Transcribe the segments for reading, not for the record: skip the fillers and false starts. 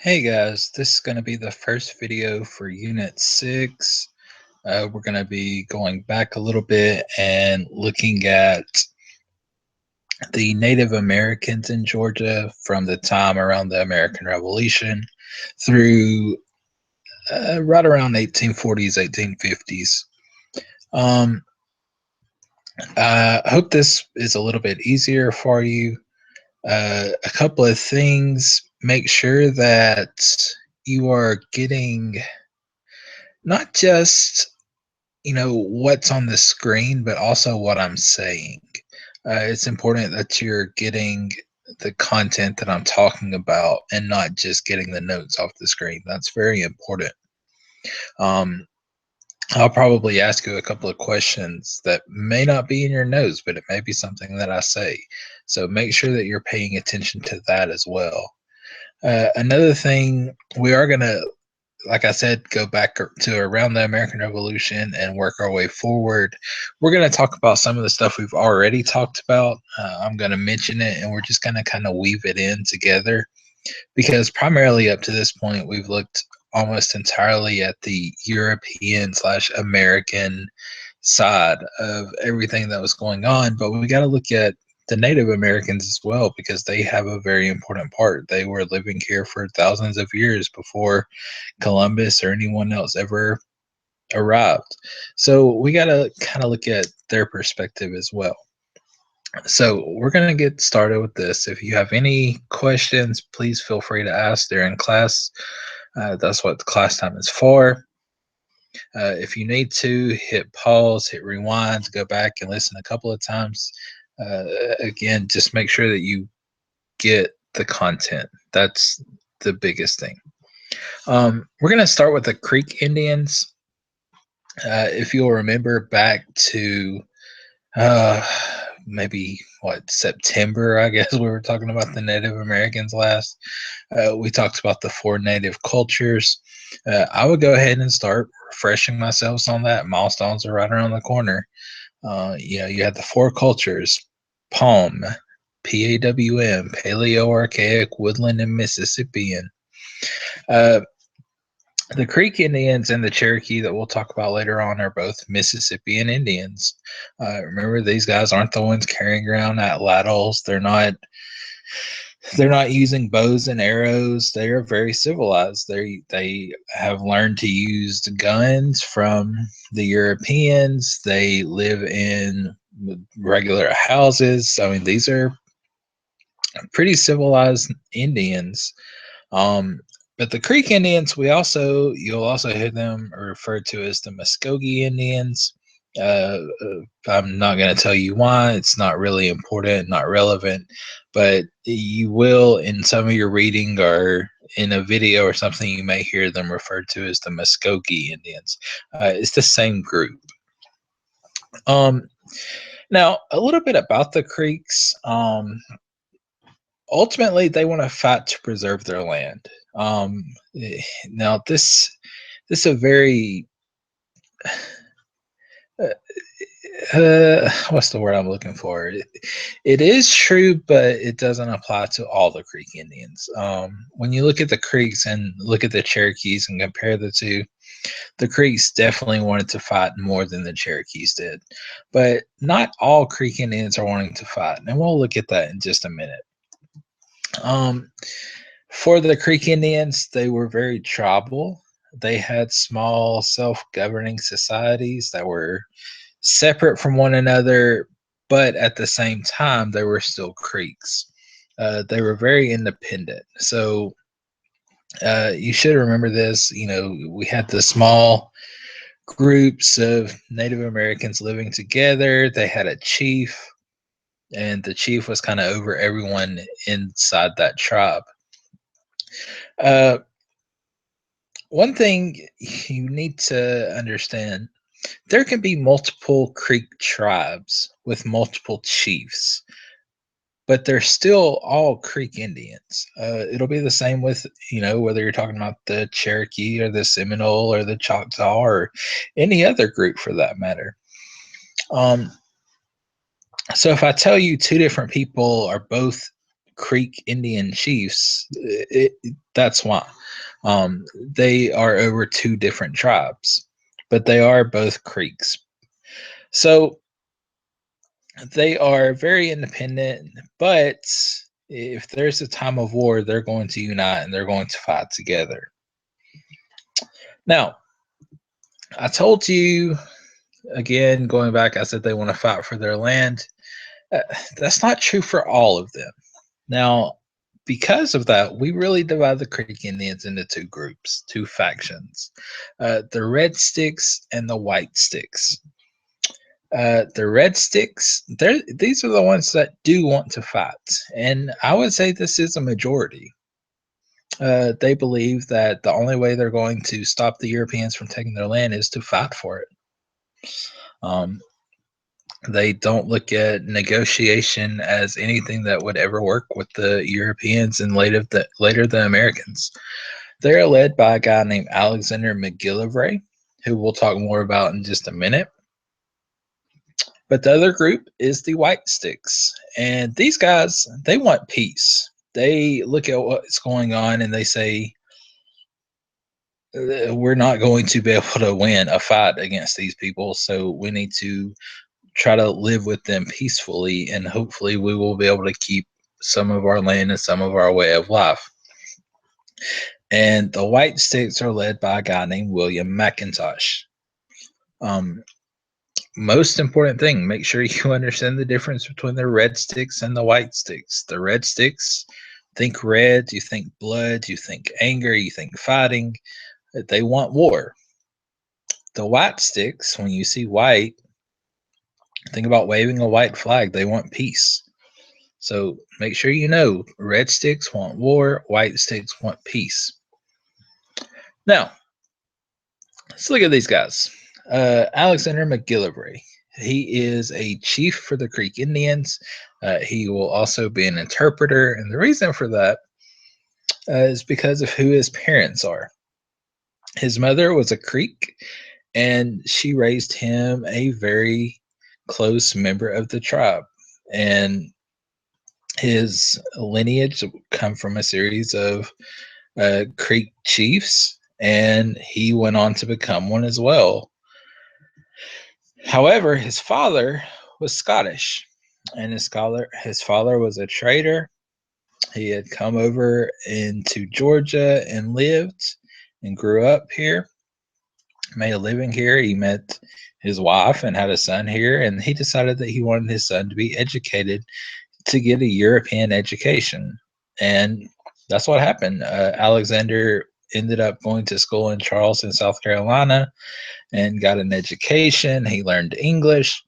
Hey guys, this is going to be the first video for Unit 6. We're going to be going back a little bit and looking at the Native Americans in Georgia from the time around the American Revolution through right around 1840s, 1850s. Um, I hope this is a little bit easier for you. A couple of things: make sure that you are getting not just what's on the screen, but also what I'm saying. It's important that you're getting the content that I'm talking about and not just getting the notes off the screen. That's very important. um, I'll probably ask you a couple of questions that may not be in your notes, but it may be something that I say, so make sure that you're paying attention to that as well. Another thing, we are going to, like I said, go back to around the American Revolution and work our way forward. We're going to talk about some of the stuff we've already talked about. I'm going to mention it, and we're just going to kind of weave it in together, because primarily up to this point, we've looked almost entirely at the European slash American side of everything that was going on. But we got to look at the Native Americans as well, because they have a very important part. They were living here for thousands of years before Columbus or anyone else ever arrived. So we got to kind of look at their perspective as well. So we're going to get started with this. If you have any questions, please feel free to ask during class. That's what the class time is for. If you need to, hit pause, hit rewind, go back and listen a couple of times. Uh, Again, just make sure that you get the content. That's the biggest thing. We're going to start with the Creek Indians. If you'll remember back to uh, maybe September, I guess we were talking about the Native Americans last. We talked about the four native cultures. I would go ahead and start refreshing myself on that. Milestones are right around the corner. You had the four cultures: PALM, PAWM, Paleo, Archaic, Woodland, and Mississippian. Uh, the Creek Indians and the Cherokee that we'll talk about later on are both Mississippian Indians. Remember, these guys aren't the ones carrying around atlatls. They're not using bows and arrows. They are very civilized. They have learned to use guns from the Europeans. They live in regular houses. I mean, these are pretty civilized Indians. Um, but the Creek Indians, you'll also hear them referred to as the Muskogee Indians. I'm not going to tell you why. It's not really important, not relevant, but you will, in some of your reading or in a video or something, you may hear them referred to as the Muskogee Indians. It's the same group. Um, Now, a little bit about the Creeks. Ultimately, they want to fight to preserve their land. Now, this is a very what's the word I'm looking for? It is true, but it doesn't apply to all the Creek Indians. When you look at the Creeks and look at the Cherokees and compare the two, the Creeks definitely wanted to fight more than the Cherokees did. But not all Creek Indians are wanting to fight, and we'll look at that in just a minute. Um, for the Creek Indians, they were very tribal. They had small self-governing societies that were separate from one another, but at the same time, they were still Creeks. They were very independent. So you should remember this. We had the small groups of Native Americans living together. They had a chief, and the chief was kind of over everyone inside that tribe. Uh, One thing you need to understand: there can be multiple Creek tribes with multiple chiefs, but they're still all Creek Indians. It'll be the same with, whether you're talking about the Cherokee or the Seminole or the Choctaw or any other group for that matter. Um, so if I tell you two different people are both Creek Indian chiefs, that's why. They are over two different tribes, but they are both Creeks. So they are very independent, but if there's a time of war, they're going to unite and they're going to fight together. Now, I told you again, going back, I said they want to fight for their land. That's not true for all of them. Now, because of that, we really divide the Creek Indians into two groups, two factions, the Red Sticks and the White Sticks. The Red Sticks, these are the ones that do want to fight, and I would say this is a majority. They believe that the only way they're going to stop the Europeans from taking their land is to fight for it. Um, they don't look at negotiation as anything that would ever work with the Europeans and later the Americans. They're led by a guy named Alexander MacGillivray, who we'll talk more about in just a minute. But the other group is the White Sticks. And these guys, they want peace. They look at what's going on and they say, we're not going to be able to win a fight against these people. So we need to try to live with them peacefully. And hopefully we will be able to keep some of our land and some of our way of life. And the White Sticks are led by a guy named William McIntosh. Most important thing, make sure you understand the difference between the Red Sticks and the White Sticks. The Red Sticks, think red, you think blood, you think anger, you think fighting. They want war. The White Sticks, when you see white, think about waving a white flag. They want peace. So make sure you know Red Sticks want war, White Sticks want peace. Now, let's look at these guys. Alexander MacGillivray. He is a chief for the Creek Indians. He will also be an interpreter. And the reason for that is because of who his parents are. His mother was a Creek, and she raised him a very close member of the tribe. And his lineage come from a series of Creek chiefs, and he went on to become one as well. However, his father was Scottish, and his father was a trader. He had come over into Georgia and lived and grew up here, made a living here. He met his wife and had a son here, and he decided that he wanted his son to be educated to get a European education. And that's what happened. Alexander ended up going to school in Charleston, South Carolina, and got an education. He learned English.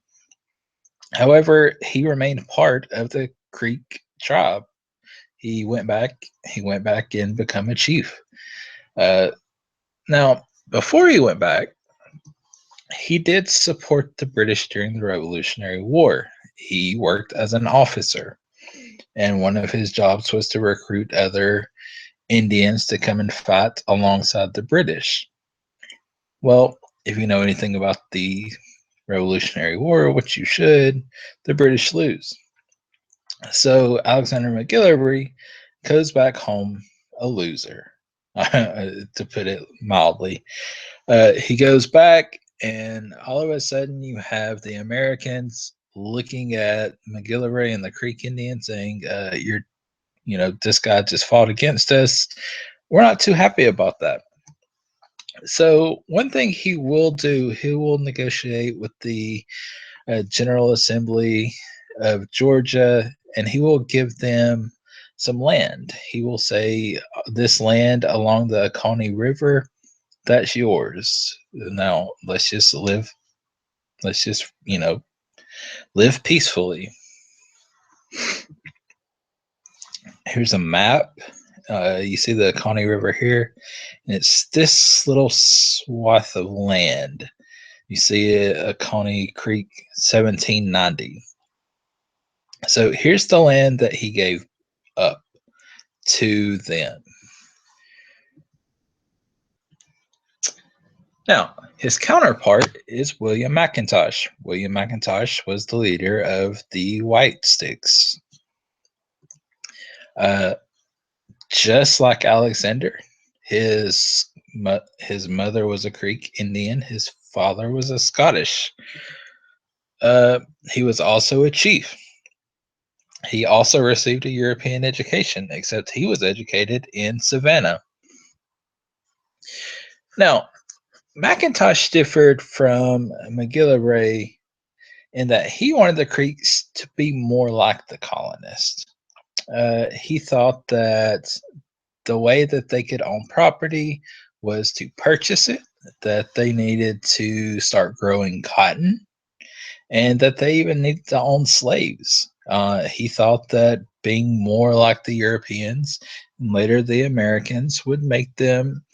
However, he remained part of the Creek tribe. He went back and become a chief. Now, before he went back, he did support the British during the Revolutionary War. He worked as an officer, and one of his jobs was to recruit other Indians to come and fight alongside the British. Well, if you know anything about the Revolutionary War, which you should, the British lose. So Alexander MacGillivray goes back home a loser, to put it mildly. He goes back, and all of a sudden you have the Americans looking at MacGillivray and the Creek Indians saying, this guy just fought against us. We're not too happy about that. So one thing he will do, he will negotiate with the General Assembly of Georgia, and he will give them some land. He will say, this land along the Oconee River, that's yours. Now let's just live peacefully. Here's a map. You see the Oconee River here, and it's this little swath of land. You see it, Oconee Creek, 1790. So here's the land that he gave up to them. Now, his counterpart is William McIntosh. William McIntosh was the leader of the White Sticks. Uh, just like Alexander, his his mother was a Creek Indian. His father was a Scottish. He was also a chief. He also received a European education, except he was educated in Savannah. Now, McIntosh differed from MacGillivray in that he wanted the Creeks to be more like the colonists. He thought that the way that they could own property was to purchase it, that they needed to start growing cotton, and that they even needed to own slaves. He thought that being more like the Europeans and later the Americans would make them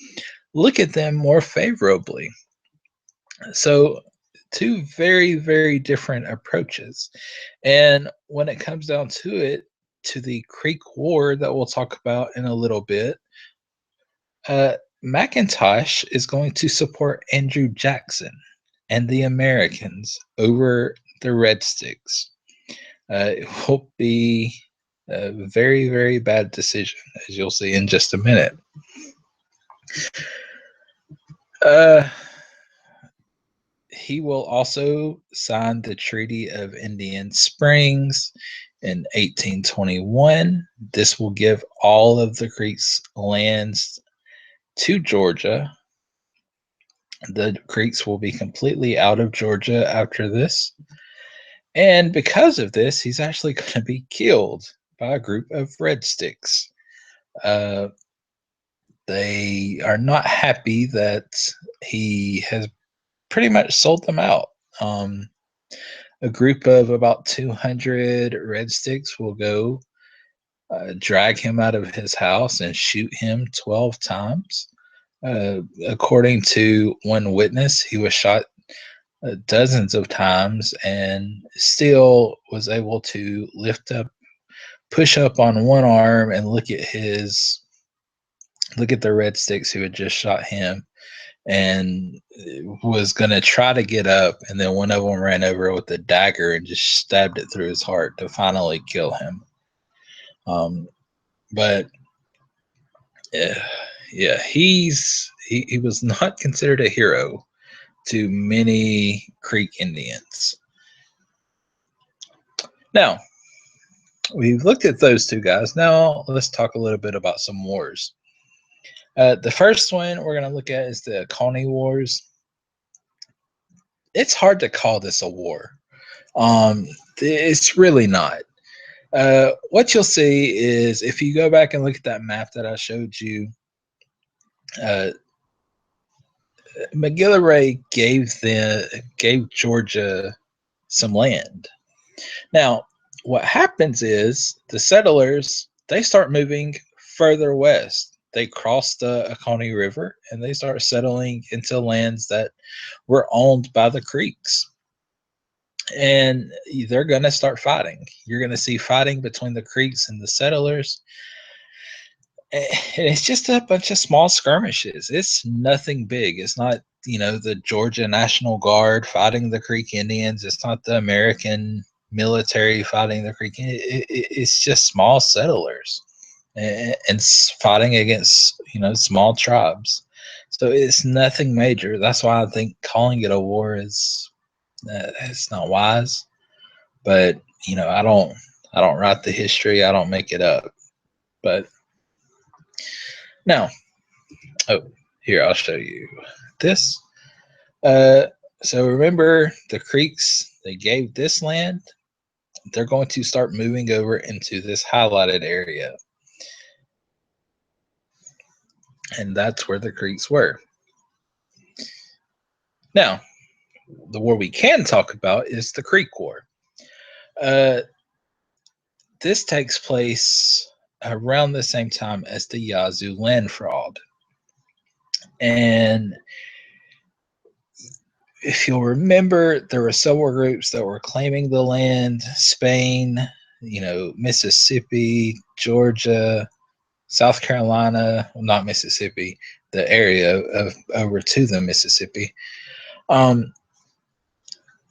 look at them more favorably. So, two very, very different approaches. And when it comes down to it, to the Creek War that we'll talk about in a little bit, uh, McIntosh is going to support Andrew Jackson and the Americans over the Red Sticks. It will be a very, very bad decision, as you'll see in just a minute. Uh, he will also sign the Treaty of Indian Springs in 1821. This will give all of the Creeks lands to Georgia. The Creeks will be completely out of Georgia after this. And because of this, he's actually going to be killed by a group of Red Sticks. Uh, they are not happy that he has pretty much sold them out. A group of about 200 Red Sticks will go drag him out of his house and shoot him 12 times. According to one witness, he was shot dozens of times and still was able to push up on one arm and look at the Red Sticks who had just shot him, and was going to try to get up, and then one of them ran over with a dagger and just stabbed it through his heart to finally kill him. But yeah, he was not considered a hero to many Creek Indians. Now, we've looked at those two guys. Now, let's talk a little bit about some wars. The first one we're going to look at is the Oconee Wars. It's hard to call this a war. It's really not. What you'll see is if you go back and look at that map that I showed you, MacGillivray gave Georgia some land. Now, what happens is the settlers, they start moving further west. They cross the Oconee River and they start settling into lands that were owned by the Creeks. And they're going to start fighting. You're going to see fighting between the Creeks and the settlers. And it's just a bunch of small skirmishes. It's nothing big. It's not, the Georgia National Guard fighting the Creek Indians. It's not the American military fighting the Creek. It's just small settlers and fighting against, small tribes. So it's nothing major. That's why I think calling it a war is it's not wise. But I don't write the history. I don't make it up. But now, here I'll show you this. So remember the Creeks, they gave this land. They're going to start moving over into this highlighted area. And that's where the Creeks were. Now, the war we can talk about is the Creek War. This takes place around the same time as the Yazoo land fraud. And if you'll remember, there were several groups that were claiming the land: Spain, Mississippi, Georgia, South Carolina, well, not Mississippi, the area of over to the Mississippi.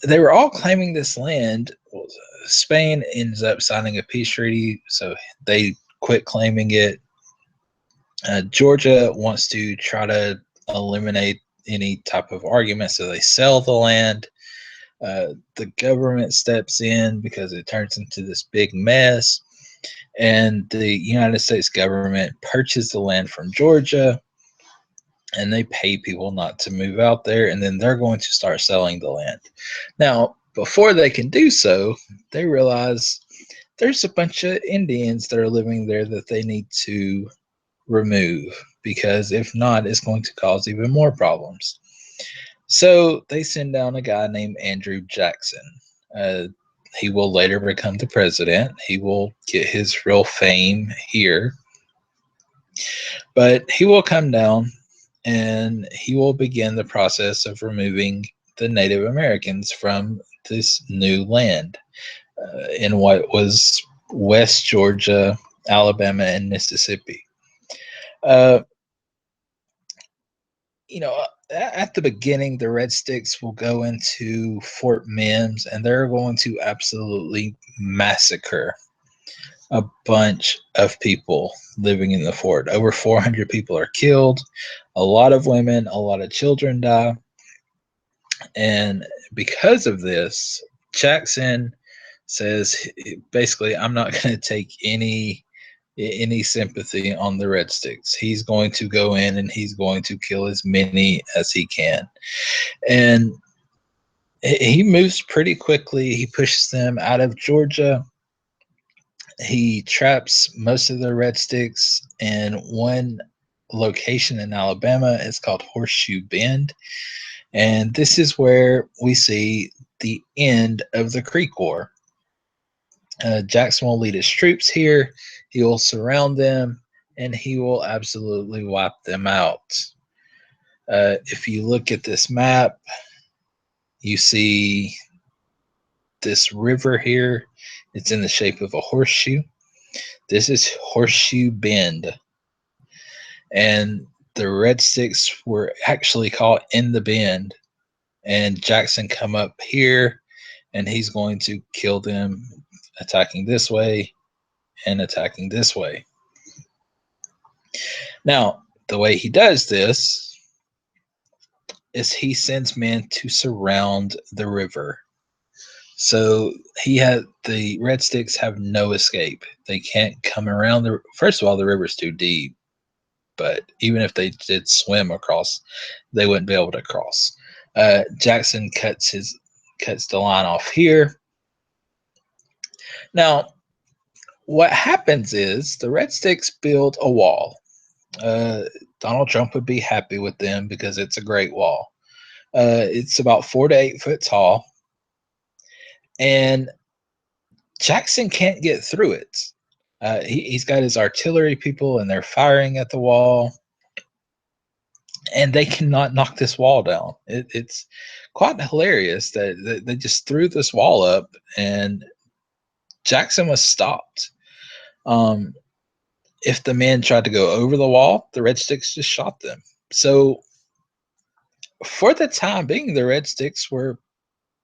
They were all claiming this land. Spain ends up signing a peace treaty, so they quit claiming it. Georgia wants to try to eliminate any type of argument, so they sell the land. The government steps in because it turns into this big mess, and the United States government purchased the land from Georgia, and they pay people not to move out there, and then they're going to start selling the land. Now, before they can do so, they realize there's a bunch of Indians that are living there that they need to remove, because if not, it's going to cause even more problems. So they send down a guy named Andrew Jackson. Uh, he will later become the president. He will get his real fame here. But he will come down and he will begin the process of removing the Native Americans from this new land in what was West Georgia, Alabama, and Mississippi. Uh, at the beginning, the Red Sticks will go into Fort Mims and they're going to absolutely massacre a bunch of people living in the fort. Over 400 people are killed. A lot of women, a lot of children die. And because of this, Jackson says basically, I'm not going to take any sympathy on the Red Sticks. He's going to go in and he's going to kill as many as he can. And he moves pretty quickly. He pushes them out of Georgia. He traps most of the Red Sticks in one location in Alabama. It's called Horseshoe Bend. And this is where we see the end of the Creek War. Jackson will lead his troops here. He will surround them, and he will absolutely wipe them out. If you look at this map, you see this river here. It's in the shape of a horseshoe. This is Horseshoe Bend. And the Red Sticks were actually caught in the bend. And Jackson come up here, and he's going to kill them, attacking this way and attacking this way. Now, the way he does this is he sends men to surround the river. So the Red Sticks have no escape. They can't come around first of all, the river's too deep, but even if they did swim across, they wouldn't be able to cross. Jackson cuts the line off here. Now, what happens is the Red Sticks build a wall. Donald Trump would be happy with them because it's a great wall. It's about 4 to 8 foot tall, and Jackson can't get through it. He's got his artillery people, and they're firing at the wall, and they cannot knock this wall down. It's quite hilarious that they just threw this wall up, and Jackson was stopped. If the men tried to go over the wall, the Red Sticks just shot them. So for the time being, the Red Sticks were,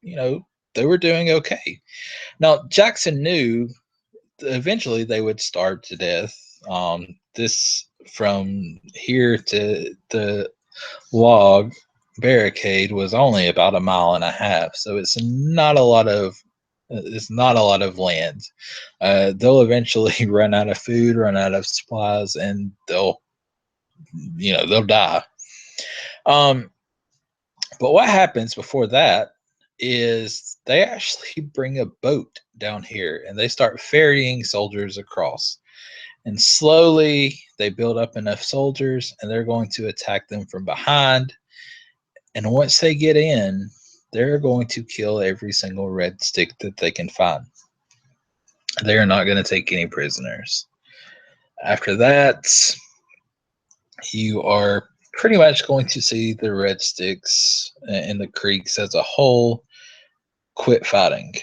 they were doing okay. Now, Jackson knew eventually they would starve to death. This from here to the log barricade was only about 1.5 miles, so it's not a lot of land. They'll eventually run out of food, run out of supplies, and they'll die. But what happens before that is they actually bring a boat down here and they start ferrying soldiers across. And slowly they build up enough soldiers and they're going to attack them from behind. And once they get in, they're going to kill every single Red Stick that they can find. They are not going to take any prisoners. After that, you are pretty much going to see the Red Sticks and the Creeks as a whole quit fighting.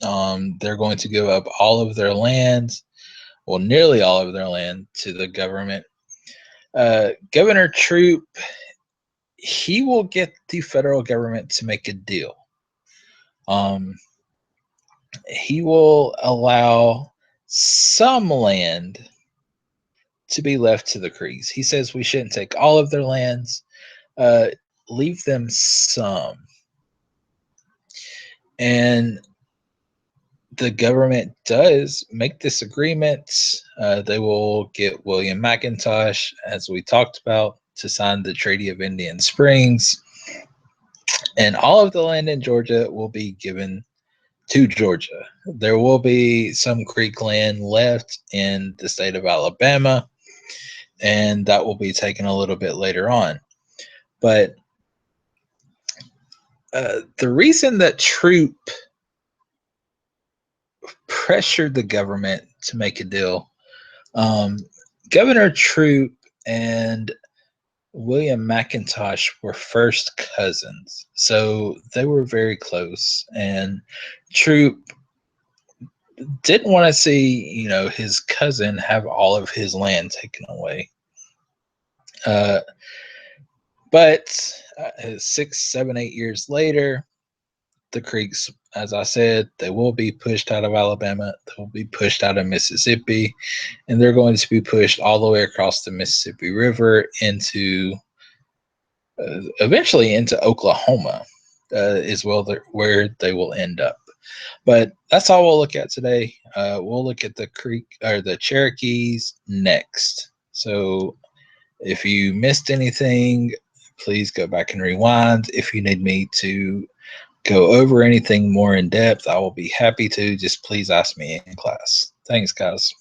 They're going to give up all of their lands, well, nearly all of their land, to the government. Governor Troup, he will get the federal government to make a deal. He will allow some land to be left to the Creeks. He says we shouldn't take all of their lands, uh, leave them some. And the government does make this agreement. They will get William McIntosh, as we talked about, to sign the Treaty of Indian Springs. And all of the land in Georgia will be given to Georgia. There will be some Creek land left in the state of Alabama, and that will be taken a little bit later on. But the reason that Troup pressured the government to make a deal, Governor Troup and William McIntosh were first cousins, so they were very close. And Troup didn't want to see, his cousin have all of his land taken away. But 6, 7, 8 years later, the Creeks, as I said, they will be pushed out of Alabama. They will be pushed out of Mississippi, and they're going to be pushed all the way across the Mississippi River into eventually into Oklahoma, is where they will end up. But that's all we'll look at today. We'll look at the Cherokees next. So if you missed anything, please go back and rewind. If you need me to go over anything more in depth, I will be happy to. Just please ask me in class. Thanks, guys.